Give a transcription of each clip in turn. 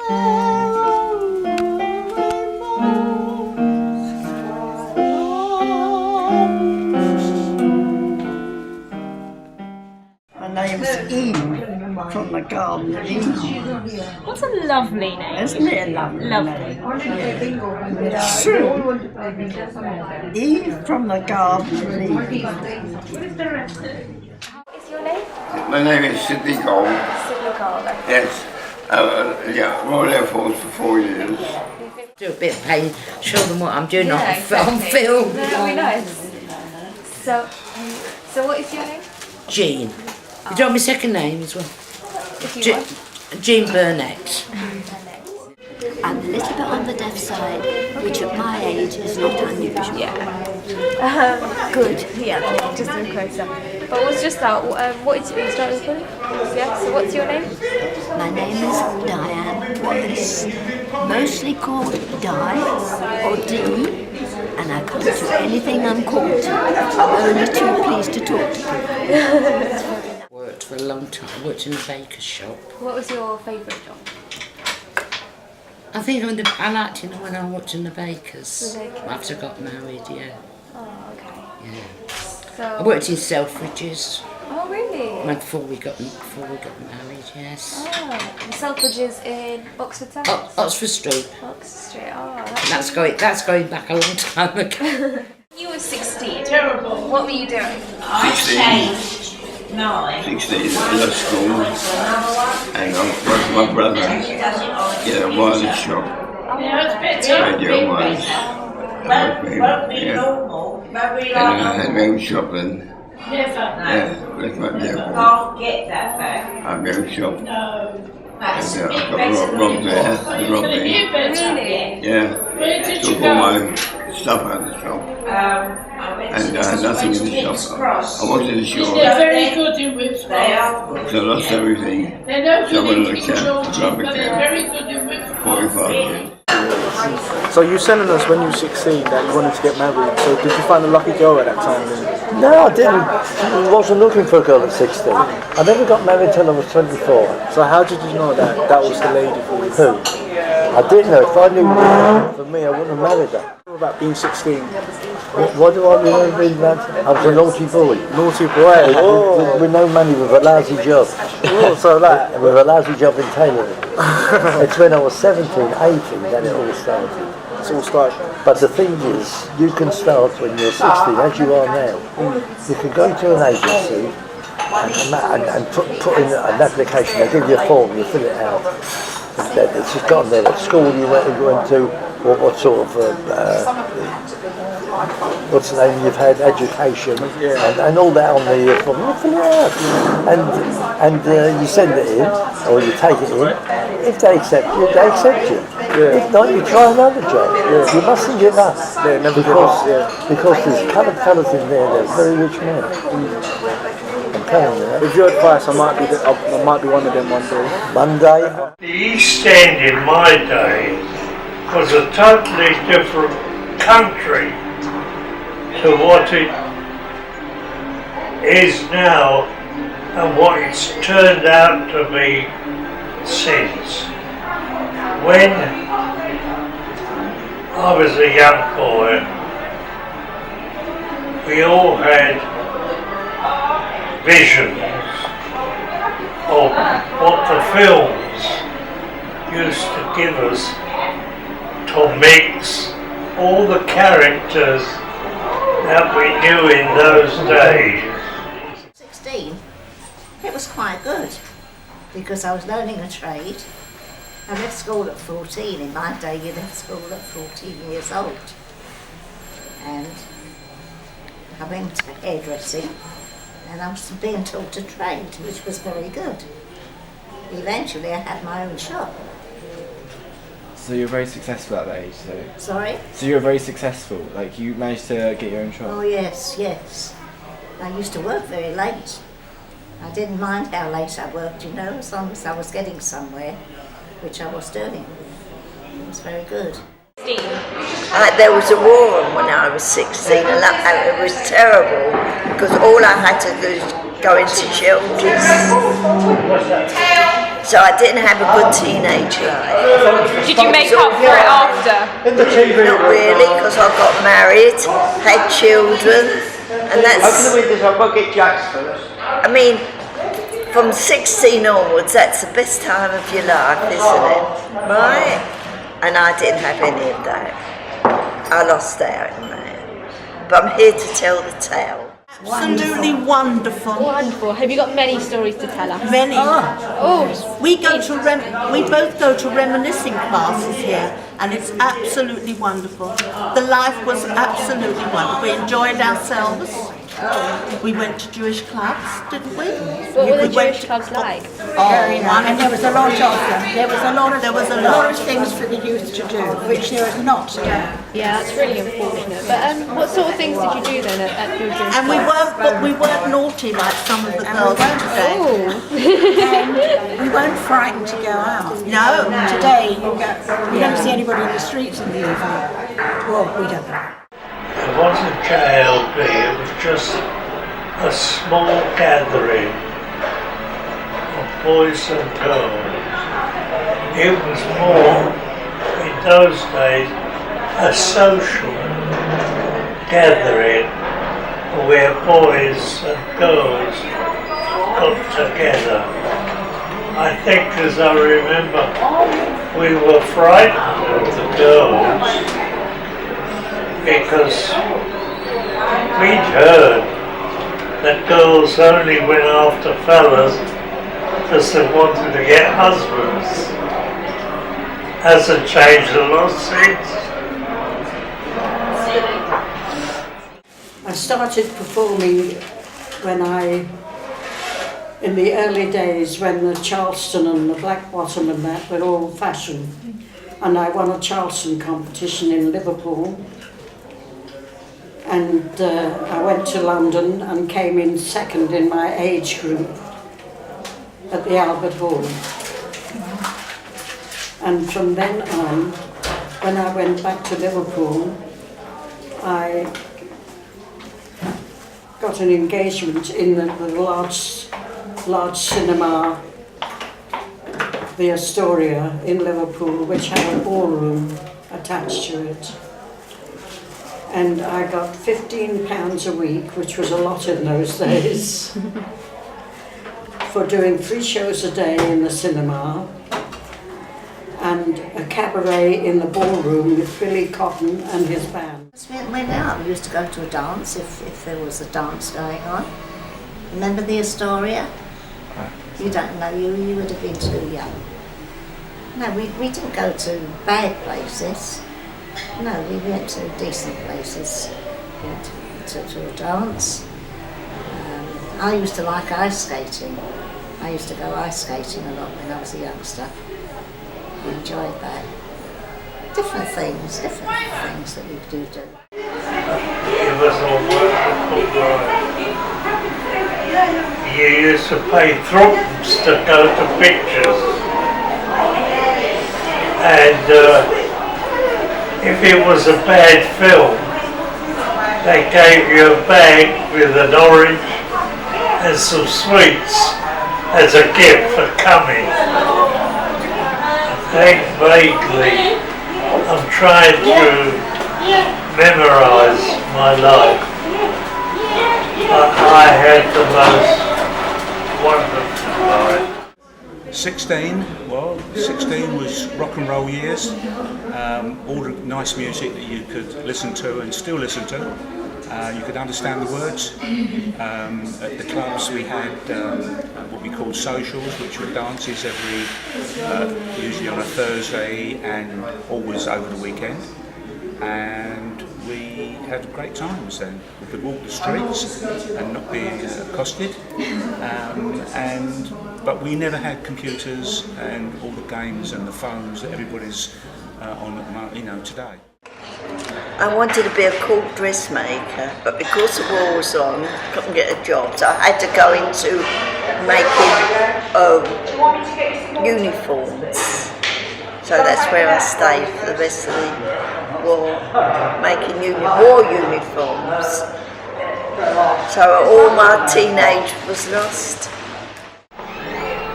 My name's Eve from the Garden of Eve. What a lovely name. Isn't it a lovely name? It's true. Eve from the Garden of Eve. What is your name? My name is Sidney Gold. Sidney Gold. Yes. Royal Air Force for 4 years. Do a bit of pain, show them what I'm doing on film. That'd be nice. So what is your name? Jean. You know my second name as well? If you want. Jean Burnett. I'm a little bit on the deaf side, which at my age is not unusual. Yeah. Good. Yeah, just a closer. But what's just that? What is you start with? Yeah. So what's your name? My name is Diane Wallace, mostly called Di or Dee, and I can't do anything I'm called. I'm only too pleased to talk to people. Worked for a long time. I worked in a baker's shop. What was your favourite job? I think I liked it when I worked in the baker's. The bakery. After I got married, yeah. Oh, okay. Yeah. So. I worked in Selfridges. Oh, really? Before we got married, yes. Oh, the Selfridges in Oxford Town. Oxford Street. Oxford Street. Oh, That's going back a long time ago. You were 16. Terrible. What were you doing? 16. 16, I left school and I worked with my brother in a wireless shop. Radio wires. I worked for him, yeah. And I had my own shop then. Yeah, that's my deal. I had my own shop. And I got robbed there. They robbed me. Really? Yeah. Took all my stuff out of the shop. And I had nothing in the shop. I wasn't in the shop. They're very good in witchcraft. So I lost everything. They know So I went on the teaching camp, children, rubber but they're camp, very good in witchcraft. 45 years. So you were telling us when you were 16 that you wanted to get married. So did you find a lucky girl at that time then? No, I didn't. I wasn't looking for a girl at 16. I never got married till I was 24. So how did you know that that was the lady for you? Who? I didn't know. If I knew for me, I wouldn't have married her. What about being 16? What do I remember being that? I was a naughty boy. Naughty boy. With no money, with a lousy job. So like, with a lousy job in tailoring. It's when I was 17, 18 that it all started. It's all started. But the thing is, you can start when you're 16, as you are now. You can go to an agency and put in an application. They give you a form, you fill it out. It's just gone there. At school you went to, what sort of, what's the name, you've had education and all that on the form. You fill it out. And you send it in, or you take it in. If they accept you, they accept you. If not, you try another job. You mustn't give up. Because there's coloured fellas in there, they're very rich men. I'm telling you that. With your advice, I might be one of them one day. Monday. The East End in my day was a totally different country to what it is now and what it's turned out to be since. When I was a young boy, we all had visions of what the films used to give us to mix all the characters that we knew in those days. 16, it was quite good because I was learning a trade. I left school at 14. In my day, you left school at 14 years old. And I went to hairdressing and I was being taught to trade, which was very good. Eventually, I had my own shop. So you're very successful at that age, so... Sorry? So you're very successful, like you managed to get your own shop? Oh yes. I used to work very late. I didn't mind how late I worked, as long as I was getting somewhere, which I was doing. It was very good. There was a war on when I was 16 and it was terrible because all I had to do was go into shelters. So I didn't have a good teenage life. Did you make up for it after? Not really, because I got married, had children, and that's... Open the windows, I'll go get Jack's first. I mean, from 16 onwards, that's the best time of your life, isn't it? Right? And I didn't have any of that. I lost out in that. But I'm here to tell the tale. Absolutely wonderful. Wonderful. Have you got many stories to tell us? Many. Oh, We both go to reminiscing classes here, and it's absolutely wonderful. The life was absolutely wonderful. We enjoyed ourselves. We went to Jewish clubs, didn't we? what were the Jewish clubs like? Very nice. And there was a lot of them. There was a lot There of things for the youth to do, which there is not today. Yeah, that's really unfortunate. But what sort of things did you do then at your Jewish And clubs? we weren't naughty like some of the girls today. And we weren't frightened to go out. No. Today you don't see anybody in the streets in the evening. Well, we don't know. It wasn't JLB, it was just a small gathering of boys and girls. It was more, in those days, a social gathering where boys and girls got together. I think, as I remember, we were frightened of the girls because we'd heard that girls only went after fellas because they wanted to get husbands. Hasn't changed a lot since. I started performing in the early days when the Charleston and the Black Bottom and that were all fashion. And I won a Charleston competition in Liverpool. And I went to London and came in second in my age group at the Albert Hall. And from then on, when I went back to Liverpool, I got an engagement in the large cinema, the Astoria in Liverpool, which had a ballroom attached to it. And I got £15 a week, which was a lot in those days, for doing 3 shows a day in the cinema and a cabaret in the ballroom with Billy Cotton and his band. Went out. We used to go to a dance if there was a dance going on. Remember the Astoria? You don't know, you would have been too young. No, we didn't go to bad places. No, we went to decent places. We went to a dance. I used to like ice skating. I used to go ice skating a lot when I was a youngster. I enjoyed that. Different things that we do. It was a wonderful life. You used to pay threepence to go to pictures. And if it was a bad film, they gave you a bag with an orange and some sweets as a gift for coming. I think vaguely I'm trying to memorise my life, but I had the most wonderful life. 16 was rock and roll years, all the nice music that you could listen to and still listen to. You could understand the words. At the clubs we had what we called socials, which were dances usually on a Thursday and always over the weekend. And we had great times then. We could walk the streets and not be accosted. But we never had computers and all the games and the phones that everybody's on at the moment, today. I wanted to be a court dressmaker, but because the war was on, I couldn't get a job, so I had to go into making uniforms. So that's where I stayed for the rest of the war, making war uniforms. So all my teenage was lost.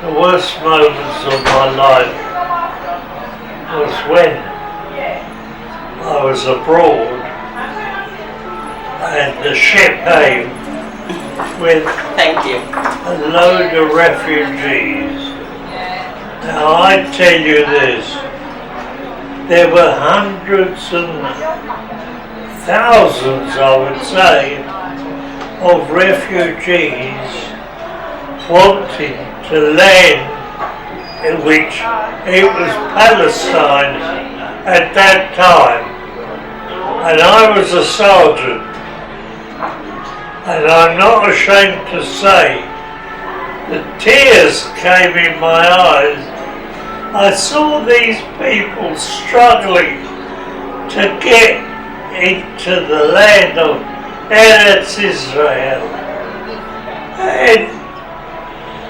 the worst moments of my life was when I was abroad and the ship came with a load of refugees. Now I tell you this, there were hundreds and thousands, I would say, of refugees wanting to land in which it was Palestine at that time. And I was a sergeant. And I'm not ashamed to say the tears came in my eyes. I saw these people struggling to get into the land of Eretz Israel. And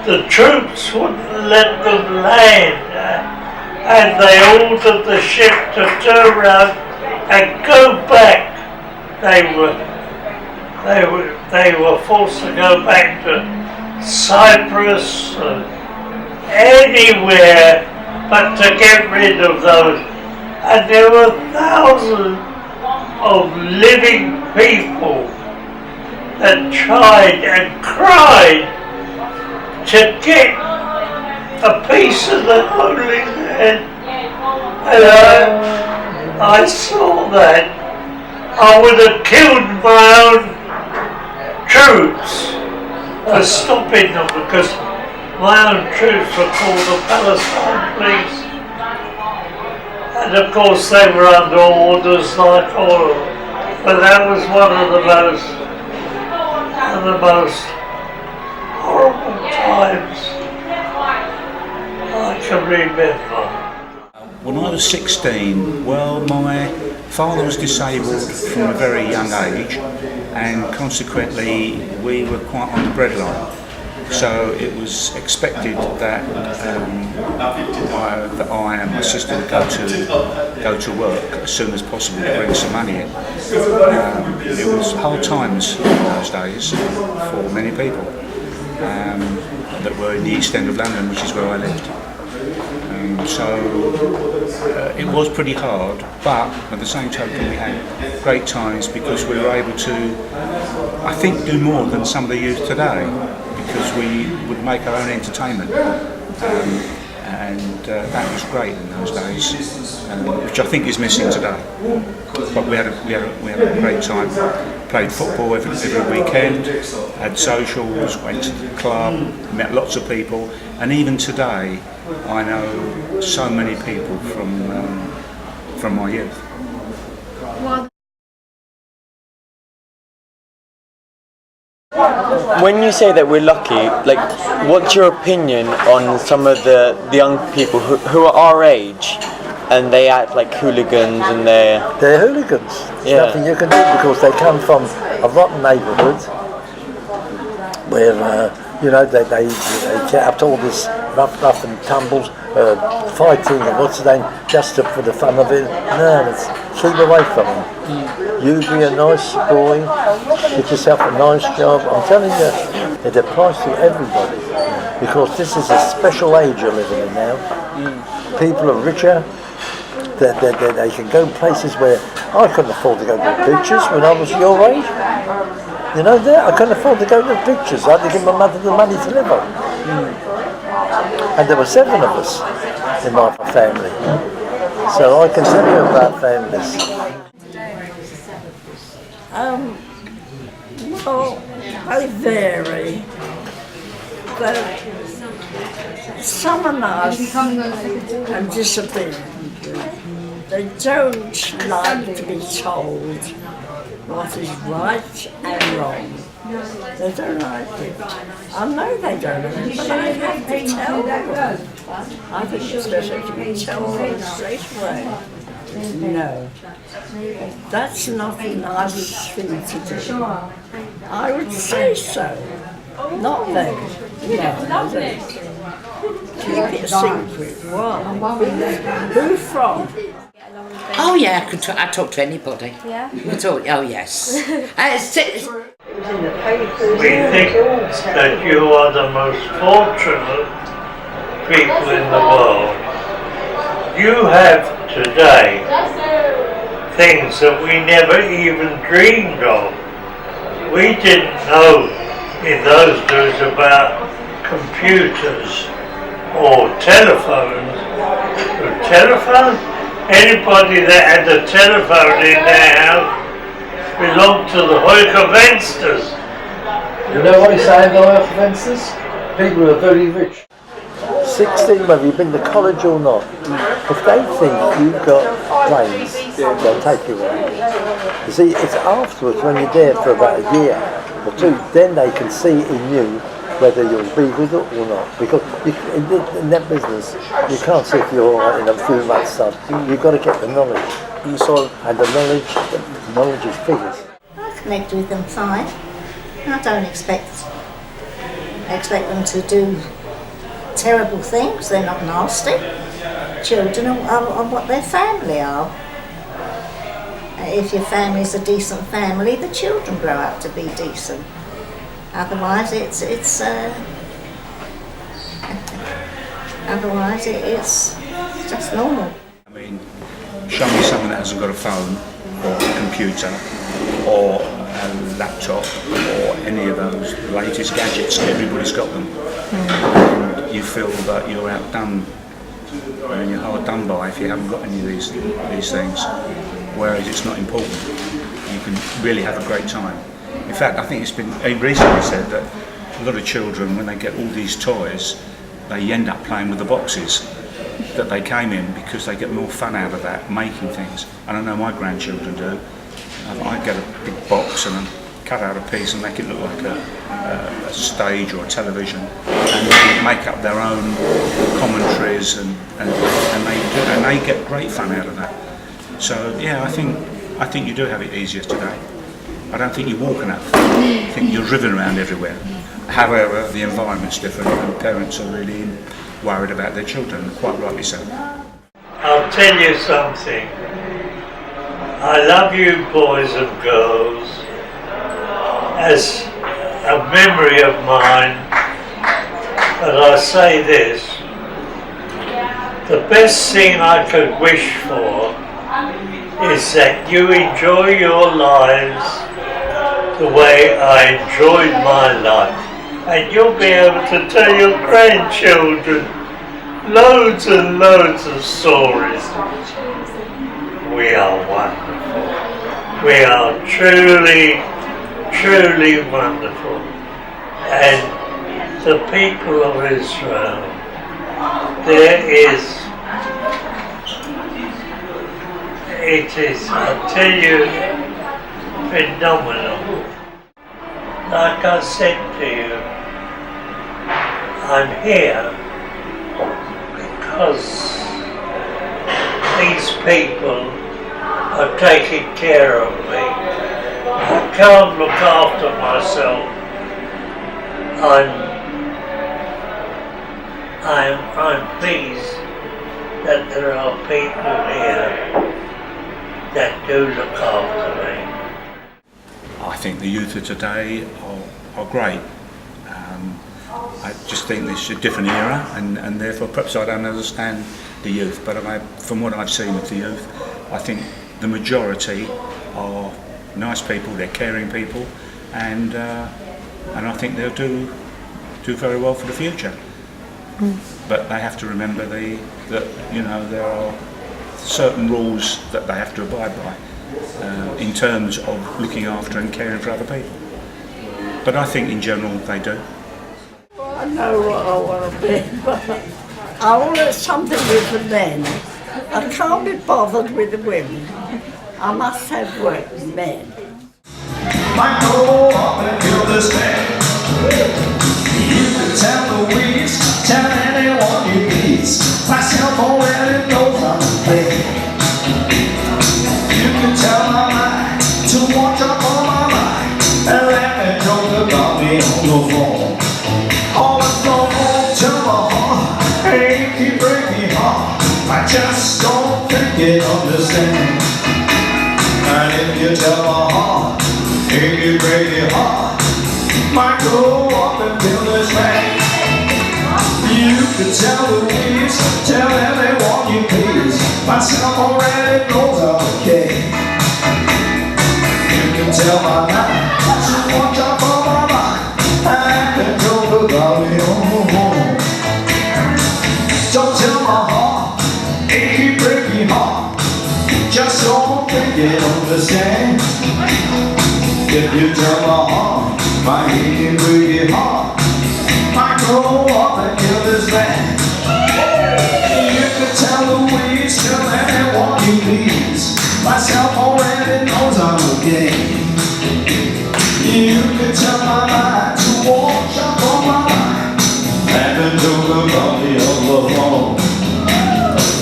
the troops wouldn't let them land. And they ordered the ship to turn around and go back. They were forced to go back to Cyprus, anywhere but to get rid of those. And there were thousands of living people that tried and cried to get a piece of the Holy Land. And I saw that. I would have killed my own troops for stopping them, because my own troops were called the Palestine Police. And of course they were under orders like all of them. But that was one of the most horrible times I can remember. When I was 16, well, my father was disabled from a very young age, and consequently we were quite on the breadline. So it was expected that I and my sister would go to work as soon as possible to bring some money in. It was hard times in those days for many people that were in the East End of London, which is where I lived. So it was pretty hard, but at the same token we had great times because we were able to, I think, do more than some of the youth today, because we would make our own entertainment, and that was great in those days, which I think is missing today. But we had a great time. Played football every weekend, had socials, went to the club, met lots of people, and even today I know so many people from my youth. When you say that we're lucky, like, what's your opinion on some of the young people who are our age and they act like hooligans and they're hooligans? Yeah. Nothing you can do, because they come from a rotten neighbourhood where they get up to all this rough and tumbles, fighting and what's the name, just for the fun of it. No, let's keep away from them. You be a nice boy, get yourself a nice job. I'm telling you, it applies to everybody, because this is a special age you're living in now. People are richer. They can go places where I couldn't afford to go to the pictures when I was your age. You know that? I couldn't afford to go to the pictures. I had to give my mother the money to live on. And there were 7 of us in my family. So I can tell you about families. Well, they vary. Some are nice and disciplined. They don't like to be told what is right and wrong. They don't like it. I know they don't like it, but I have to tell them. I think it's better to be told straight away. No, that's not a nice thing to do. I would say so, not them. No, they don't. Keep it secret. Why? Who from? Oh yeah, I talk to anybody. Yeah? I talk, oh yes. We think that you are the most fortunate people in the world. You have today things that we never even dreamed of. We didn't know in those days about computers or telephones. Anybody that had a telephone in their house belonged to the Hoyker-Vensters. You know what he's saying, the Hoyker-Vensters? People are very rich. 16, whether you've been to college or not, if they think you've got brains, they'll take you away. You see, it's afterwards when you're there for about a year or two, then they can see in you whether you'll be with it or not. Because in that business, you can't see if you're in a few months' time. You've got to get the knowledge. And the knowledge is figures. I connect with them fine. I don't expect them to do terrible things. They're not nasty. Children are what their family are. If your family's a decent family, the children grow up to be decent. Otherwise, it's just normal. I mean, show me someone that hasn't got a phone or a computer or a laptop or any of those latest gadgets. Everybody's got them. And you feel that you're outdone and you're hard done by if you haven't got any of these things. Whereas it's not important. You can really have a great time. In fact, I think it's been recently said that a lot of children, when they get all these toys, they end up playing with the boxes that they came in because they get more fun out of that, making things. And I know my grandchildren do. I get a big box and I cut out a piece and make it look like a stage or a television, and they make up their own commentaries and they get great fun out of that. So yeah, I think you do have it easier today. I don't think you're walking up. I think you're driven around everywhere. However, the environment's different and parents are really worried about their children, quite rightly so. I'll tell you something. I love you boys and girls. As a memory of mine, but I say this, the best thing I could wish for is that you enjoy your lives the way I enjoyed my life, and you'll be able to tell your grandchildren loads and loads of stories. We are wonderful. We are truly, truly wonderful. And the people of Israel, it is, I tell you, phenomenal. Like I said to you, I'm here because these people are taking care of me. I can't look after myself. I'm pleased that there are people here that do look after me. I think the youth of today are great. I just think this is a different era, and therefore perhaps I don't understand the youth, but from what I've seen of the youth, I think the majority are nice people, they're caring people, and I think they'll do very well for the future. But they have to remember that there are certain rules that they have to abide by in terms of looking after and caring for other people. But I think in general they do. I know what I want to be, but I want something with the men. I can't be bothered with the women. I must have work with men. Might go up and kill this man. You can tell the weeds, tell anyone you please. Myself already knows I'm playing. You can tell my mind to watch up on my mind and let me joke about me on the phone. All the phone to my heart, achy, breaky heart. I just don't think it understands. And if you tell my heart, achy, breaky heart, might go up and kill this man. You could tell Louise, tell everyone you please. Myself already knows I'm okay. You can tell my mind to watch out for my mind. I can tell the body home. Don't tell my heart, achy breaky heart. Just don't think it understand. If you tell my heart, my achy breaky heart might grow up and kill this man. You could tell Louise, tell anyone you please. Myself already knows I'm okay. You could tell my mind to watch out for my mind. And then do the body of the phone.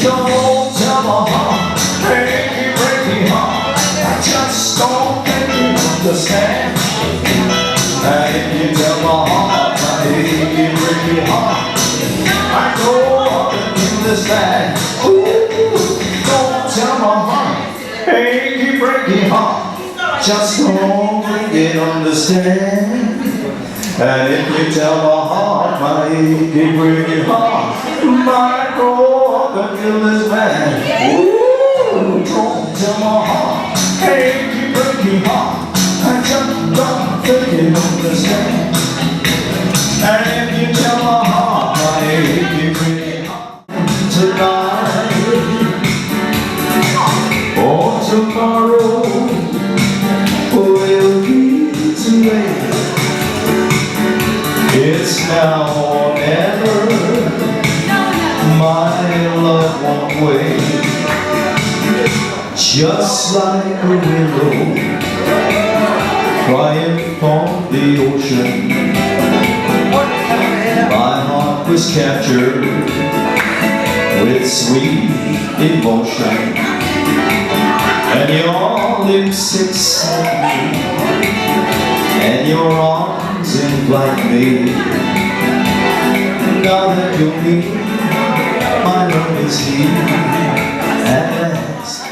Don't tell my heart, achy breaky heart. I just don't think you understand. And if you tell my heart, my achy breaky heart, I go up and do this bad. Ooh, don't tell my heart, achy breaky heart, just don't think it understand. And if you tell my heart, my achy breaky heart, might go up and kill this man. Ooh, don't tell my heart, achy breaky heart, I just don't think it understand. And if you tell my heart, my achy breaky heart, tonight or tomorrow will be too late. It's now or never, my love won't wait. Just like a willow crying from the ocean, my heart was captured with sweet emotion. And your lips excite me, and your arms invite me. Now that you're near, my love is here at last.